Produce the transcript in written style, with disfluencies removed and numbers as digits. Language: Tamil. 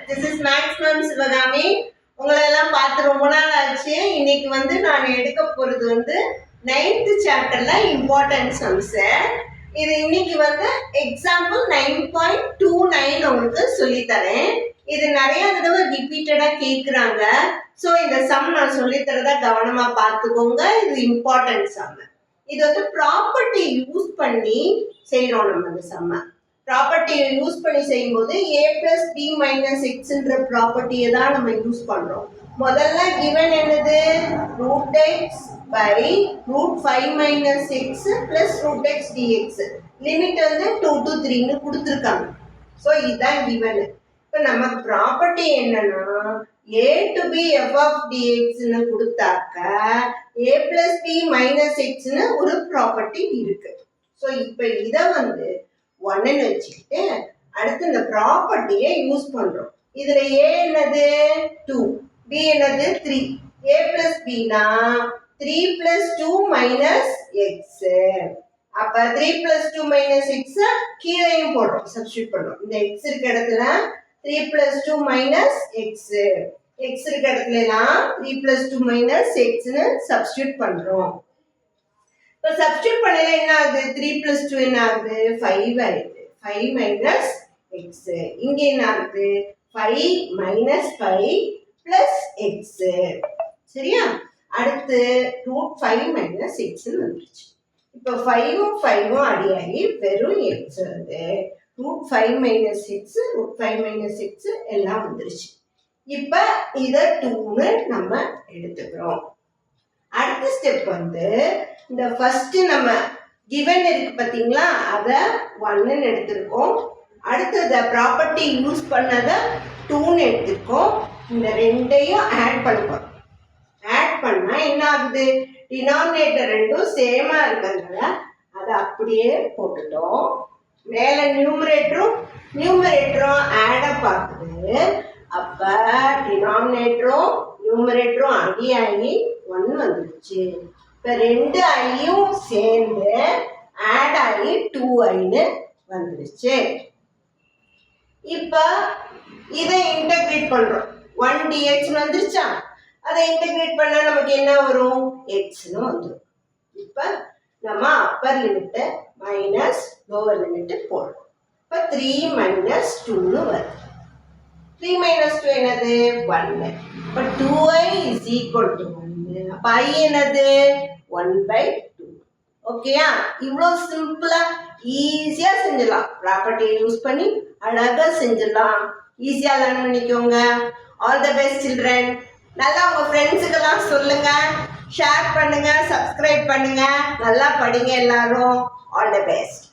This is Max Ma'am Sivagami. உங்களெல்லாம் பார்த்து ரொம்ப நாள் ஆச்சு. இன்னைக்கு நான் எடுக்க போறது 9th சாப்டர்ல இம்பார்ட்டன்ட் சம்ஸ். இது இன்னைக்கு எக்ஸாம்பிள் 9.29 உங்களுக்கு சொல்லி தரேன். இது நிறைய தடவை ரிப்பீட்டடா கேக்குறாங்க. சோ இந்த சம் நான் சொல்லி தரதா கவனமா பார்த்துக்கோங்க. இது இம்பார்ட்டன்ட் சம். இது ப்ராப்பர்ட்டி யூஸ் பண்ணி செய்றோம் நம்ம இந்த சம்ம. ப்ராப்பர்ட்டியை யூஸ் பண்ணி செய்யும்போது a plus b minus x என்ற ப்ராப்பர்ட்டியை தான் நம்ம யூஸ் பண்றோம். முதல்ல given என்னது root x by root 5 minus x plus root x dx. Limit 2 to 3 ன்னு கொடுத்திருக்காங்க. சோ இதான் given. இப்போ நம்ம ப்ராப்பர்ட்டி என்னன்னா a to b f of dx ன்னு கொடுத்தாக்க a plus b minus x ன்னு ஒரு ப்ராப்பர்ட்டி இருக்கு. சோ இப்போ இத 1 ன்னு வச்சுக்கிட்டு அடுத்து இந்த ப்ராப்பர்ட்டியை யூஸ் பண்றோம். இதுல a என்னது 2, b என்னது 3. a plus b னா 3 plus 2 minus x. அப்ப 3 plus 2 minus x கீழேயும் போடுறோம், சப்ஸ்டிட்யூட் பண்றோம். இந்த x இருக்க இடத்துல 3 plus 2 minus x. x இருக்க இடத்துல எல்லாம் 3 plus 2 minus x ன்னு சப்ஸ்டிட்யூட் பண்றோம். இப்போ சப்ஸ்டிட்யூட் பண்ணல என்ன ஆகுது? 3 plus 2 என்ன ஆகுது? 5 ஆயிடுது. 5 minus x. இங்க என்ன ஆகுது? 5 minus 5 plus x. சரியா? அடுத்து root 5 minus x ன்னு வந்துருச்சு. இப்போ 5ம் 5ம் அடியாகி வெறும் x வருது. root 5 minus x, root 5 minus x எல்லாம் வந்துருச்சு. இப்போ இதை 2ன்னு நம்ம எடுத்துக்கிறோம். அடுத்த ஸ்டெப் இந்த ஃபர்ஸ்ட் நம்ம given இருக்கு பாத்தீங்களா, அத 1 ன்னு எடுத்துக்கோம். அடுத்து ப்ராப்பர்ட்டி யூஸ் பண்ணத 2 ன்னு எடுத்துக்கோம். இந்த ரெண்டையும் ஆட் பண்ணுவோம். ஆட் பண்ணா என்ன ஆகுது? டினாமினேட்டர் ரெண்டும் சேமா இருக்கறதால அத அப்படியே போட்டுட்டோம். மேல நியூமரேட்டரும் ஆட் அப் ஆகுது. அப்ப டினாமினேட்டரும் நியூமரேட்டரும் ஆகி 1 வந்துருச்சு. இப்ப 2 ஐயும் சேர்ந்து ஆட் ஆகி 2i ன்னு வந்துருச்சு. இப்ப இதை இன்டகிரேட் பண்றோம். 1 dx வந்துருச்சா? அதை இன்டகிரேட் பண்ணா நமக்கு என்ன வரும்? x ன்னு வந்துரும். இப்ப நம்ம upper limit minus lower limit போடுறோம். இப்ப 3 minus 2 ன்னு வருது. 3 minus 2 என்னது? 1. இப்ப 2i is equal to 1. அப்ப i என்னது? 1/2. ஓகேயா? இவ்வளோ சிம்பிளா ஈஸியா செஞ்சிடலாம். ப்ராப்பர்ட்டியை யூஸ் பண்ணி அழகா செஞ்சிடலாம். ஈஸியா லேர்ன் பண்ணிக்கோங்க. All the best children. நல்லா உங்க ஃப்ரெண்ட்ஸுக்கெல்லாம் சொல்லுங்க, ஷேர் பண்ணுங்க, சப்ஸ்கிரைப் பண்ணுங்க. நல்லா படிங்க எல்லாரும். All the best.